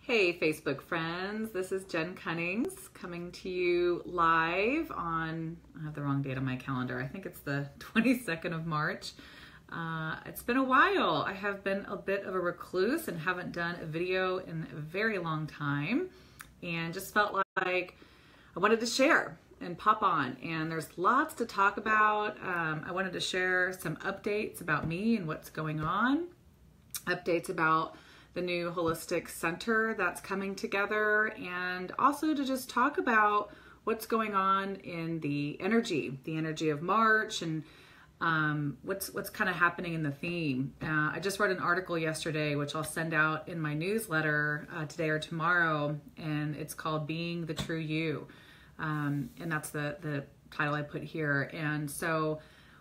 Hey Facebook friends, this is Jen Cunnings coming to you live on, I have the wrong date on my calendar, I think it's the 22nd of March. It's been a while. I have been a bit of a recluse and haven't done a video in a very long time, and just felt like I wanted to share and pop on, and there's lots to talk about. I wanted to share some updates about me and what's going on, updates about the new holistic center that's coming together, and also to just talk about what's going on in the energy of March, and what's kind of happening in the theme. I just read an article yesterday, which I'll send out in my newsletter today or tomorrow, and it's called Being the True You. And that's the title I put here. And so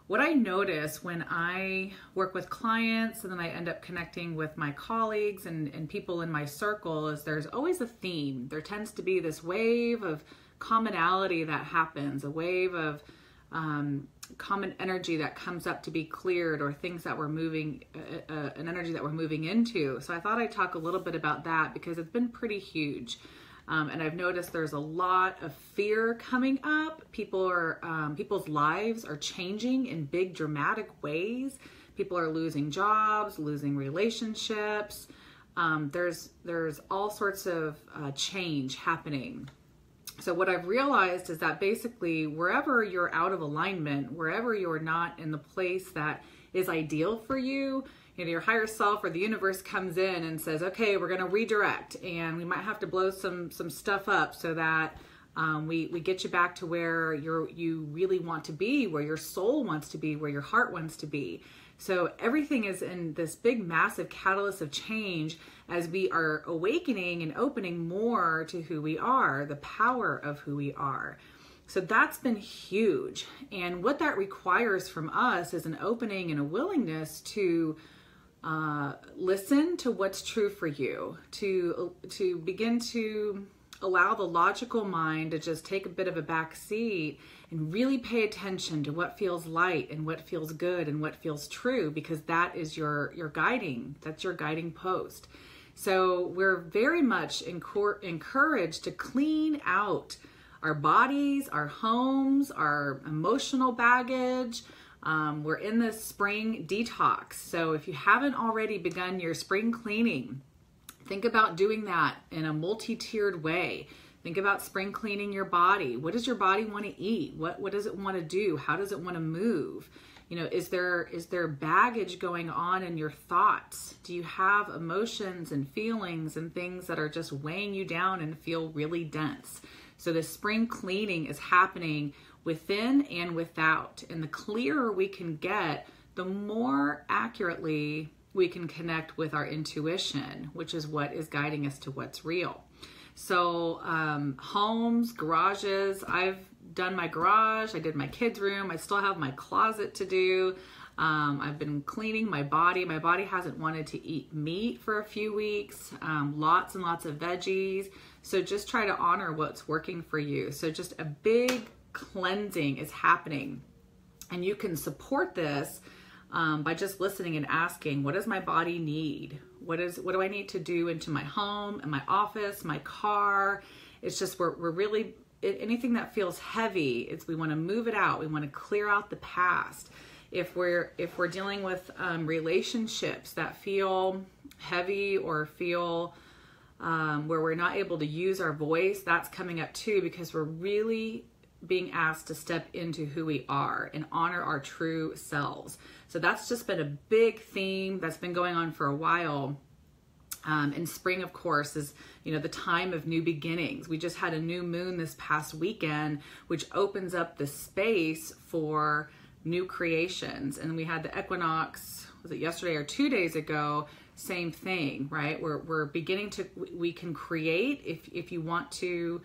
what I notice when I work with clients and then I end up connecting with my colleagues and people in my circle is there's always a theme. There tends to be this wave of commonality that happens, a wave of common energy that comes up to be cleared, or things that we're moving, an energy that we're moving into. So I thought I'd talk a little bit about that because it's been pretty huge. And I've noticed there's a lot of fear coming up. People's lives are changing in big dramatic ways. People are losing jobs, losing relationships. There's all sorts of change happening. So what I've realized is that basically wherever you're out of alignment, wherever you're not in the place that is ideal for you, your higher self or the universe comes in and says, okay, we're going to redirect, and we might have to blow some stuff up so that we get you back to where you really want to be, where your soul wants to be, where your heart wants to be. So everything is in this big, massive catalyst of change as we are awakening and opening more to who we are, the power of who we are. So that's been huge. And what that requires from us is an opening and a willingness to listen to what's true for you, to begin to allow the logical mind to just take a bit of a back seat and really pay attention to what feels light and what feels good and what feels true, because that is your guiding, that's your guiding post. So we're very much encouraged to clean out our bodies, our homes, our emotional baggage. We're in this spring detox. So if you haven't already begun your spring cleaning, think about doing that in a multi-tiered way. Think about spring cleaning your body. What does your body want to eat? What does it want to do? How does it want to move? Is there baggage going on in your thoughts? Do you have emotions and feelings and things that are just weighing you down and feel really dense? So the spring cleaning is happening within and without. And the clearer we can get, the more accurately we can connect with our intuition, which is what is guiding us to what's real. So homes, garages, I've done my garage, I did my kids' room, I still have my closet to do. I've been cleaning my body. My body hasn't wanted to eat meat for a few weeks, lots and lots of veggies. So just try to honor what's working for you. So just a big cleansing is happening, and you can support this by just listening and asking, what does my body need? What do I need to do into my home and my office, my car? It's just we're really, anything that feels heavy, we want to move it out. We want to clear out the past. If we're dealing with relationships that feel heavy or feel where we're not able to use our voice, that's coming up too, because we're really being asked to step into who we are and honor our true selves. So that's just been a big theme that's been going on for a while. And spring, of course, is the time of new beginnings. We just had a new moon this past weekend, which opens up the space for new creations. And we had the Equinox, was it yesterday or 2 days ago? Same thing, right? We're beginning to, we can create, if you want to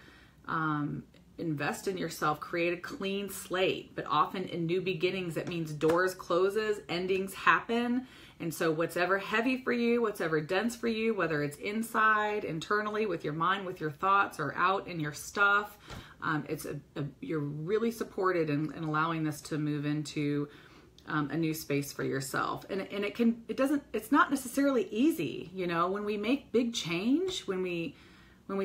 invest in yourself, create a clean slate. But often in new beginnings, that means doors closes, endings happen. And so what's ever heavy for you, what's ever dense for you, whether it's inside, internally, with your mind, with your thoughts, or out in your stuff, you're really supported in allowing this to move into a new space for yourself. And it's not necessarily easy, you know, when we make big change, when we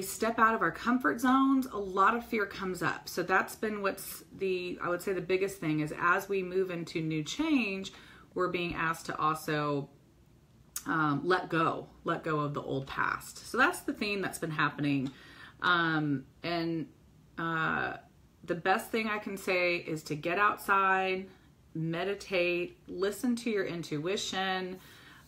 step out of our comfort zones, a lot of fear comes up. So that's been I would say the biggest thing is, as we move into new change, we're being asked to also let go of the old past. So that's the theme that's been happening. The best thing I can say is to get outside, meditate, listen to your intuition,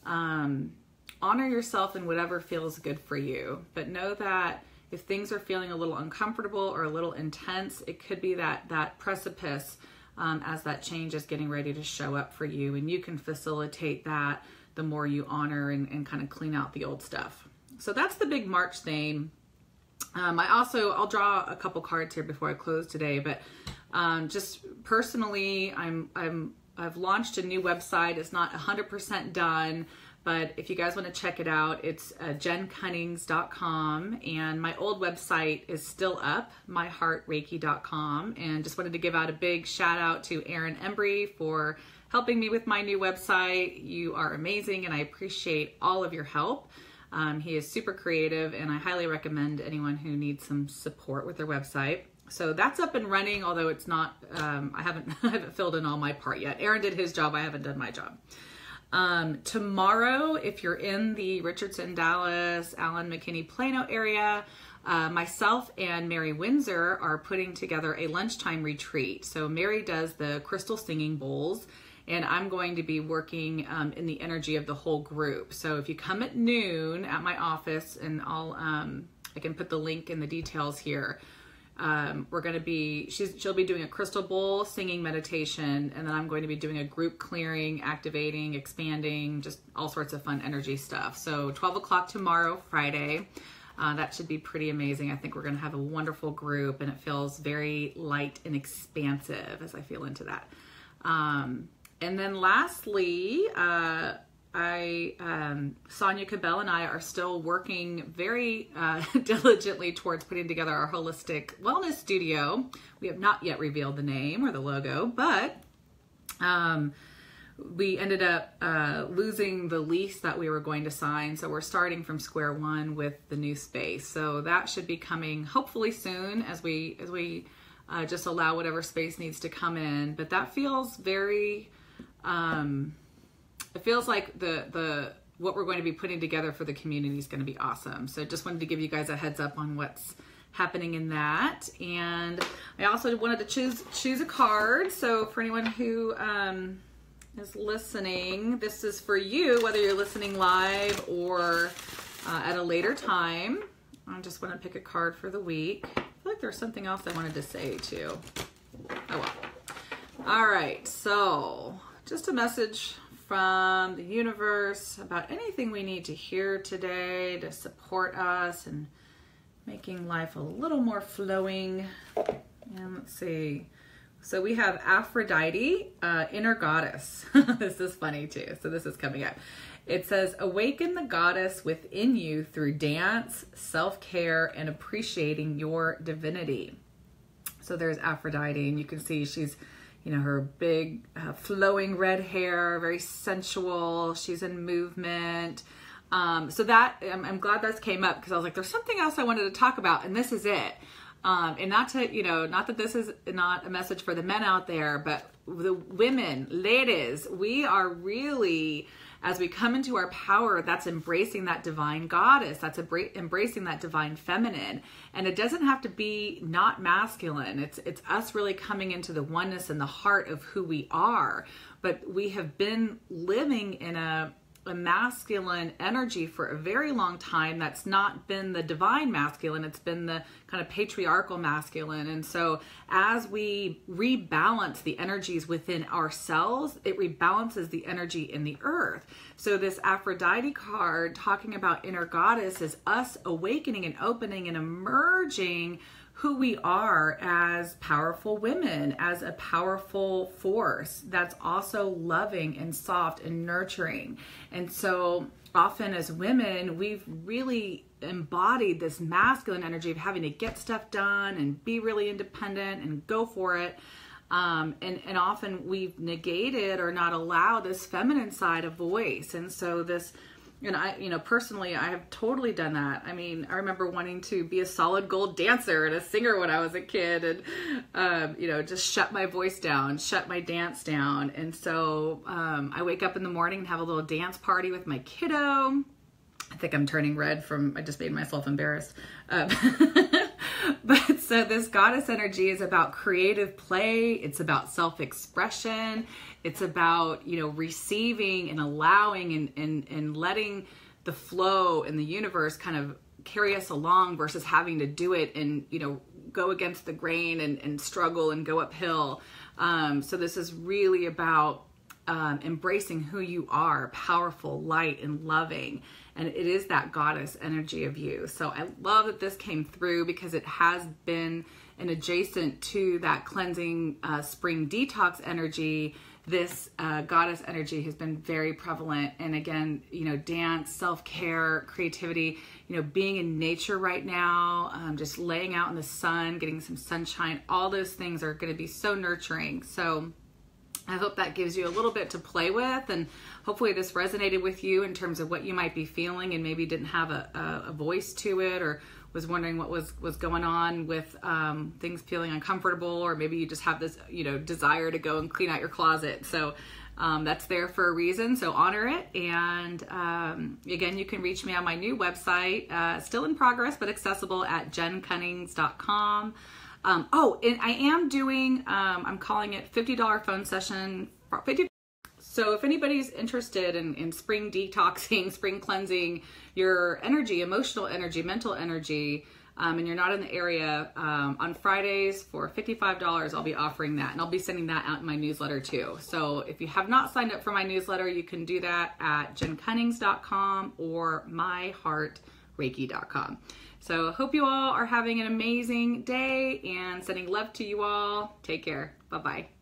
honor yourself in whatever feels good for you. But know that if things are feeling a little uncomfortable or a little intense, it could be that precipice as that change is getting ready to show up for you. And you can facilitate that the more you honor and kind of clean out the old stuff. So that's the big March theme. I'll draw a couple cards here before I close today, but just personally, I've launched a new website. It's not 100% done, but if you guys want to check it out, it's jencunnings.com, and my old website is still up, myheartreiki.com, and just wanted to give out a big shout out to Aaron Embry for helping me with my new website. You are amazing, and I appreciate all of your help. He is super creative, and I highly recommend anyone who needs some support with their website. So that's up and running, although it's not, I haven't filled in all my part yet. Aaron did his job. I haven't done my job. Tomorrow, if you're in the Richardson, Dallas, Allen, McKinney, Plano area, myself and Mary Windsor are putting together a lunchtime retreat. So Mary does the crystal singing bowls, and I'm going to be working in the energy of the whole group. So if you come at noon at my office, and I can put the link in the details here. She'll be doing a crystal bowl singing meditation, and then I'm going to be doing a group clearing, activating, expanding, just all sorts of fun energy stuff. So 12 o'clock tomorrow, Friday. That should be pretty amazing. I think we're going to have a wonderful group, and it feels very light and expansive as I feel into that. And then lastly, Sonia Cabell and I are still working very diligently towards putting together our holistic wellness studio. We have not yet revealed the name or the logo, but we ended up losing the lease that we were going to sign. So we're starting from square one with the new space. So that should be coming hopefully soon as we just allow whatever space needs to come in. But that feels very... it feels like what we're going to be putting together for the community is going to be awesome. So just wanted to give you guys a heads up on what's happening in that. And I also wanted to choose a card. So for anyone who is listening, this is for you, whether you're listening live or at a later time. I just want to pick a card for the week. I feel like there's something else I wanted to say too. Oh well. All right, so just a message from the universe about anything we need to hear today to support us and making life a little more flowing. And let's see. So we have Aphrodite, inner goddess. This is funny too. So this is coming up. It says, awaken the goddess within you through dance, self-care, and appreciating your divinity. So there's Aphrodite, and you can see she's, you know, her big flowing red hair, very sensual. She's in movement. So that, I'm glad that came up, because I was like, there's something else I wanted to talk about, and this is it. And not that this is not a message for the men out there, but the women, ladies, we are really, as we come into our power, that's embracing that divine goddess, that's embracing that divine feminine. And it doesn't have to be not masculine. It's us really coming into the oneness and the heart of who we are. But we have been living in a masculine energy for a very long time that's not been the divine masculine. It's been the kind of patriarchal masculine. And so as we rebalance the energies within ourselves, it rebalances the energy in the earth. So this Aphrodite card talking about inner goddess is us awakening and opening and emerging who we are as powerful women, as a powerful force that's also loving and soft and nurturing. And so often as women, we've really embodied this masculine energy of having to get stuff done and be really independent and go for it. And often we've negated or not allowed this feminine side of voice. And so this, and personally, I have totally done that. I mean, I remember wanting to be a solid gold dancer and a singer when I was a kid, and, just shut my voice down, shut my dance down. And so I wake up in the morning and have a little dance party with my kiddo. I think I'm turning red I just made myself embarrassed. But so this goddess energy is about creative play. It's about self-expression. It's about, receiving and allowing and letting the flow in the universe kind of carry us along versus having to do it and, go against the grain and struggle and go uphill. So this is really about embracing who you are, powerful, light, and loving. And it is that goddess energy of you. So I love that this came through because it has been an adjacent to that cleansing spring detox energy. This goddess energy has been very prevalent. And again, dance, self-care, creativity, being in nature right now, just laying out in the sun, getting some sunshine, all those things are going to be so nurturing. So I hope that gives you a little bit to play with, and hopefully this resonated with you in terms of what you might be feeling and maybe didn't have a voice to it, or was wondering what was going on with things feeling uncomfortable, or maybe you just have this desire to go and clean out your closet. So that's there for a reason, so honor it. And again, you can reach me on my new website, still in progress but accessible, at jencunnings.com. And I am doing, I'm calling it $50 phone session. So if anybody's interested in spring detoxing, spring cleansing your energy, emotional energy, mental energy, and you're not in the area, on Fridays for $55, I'll be offering that. And I'll be sending that out in my newsletter too. So if you have not signed up for my newsletter, you can do that at jencunnings.com or myheartreiki.com. So I hope you all are having an amazing day, and sending love to you all. Take care. Bye-bye.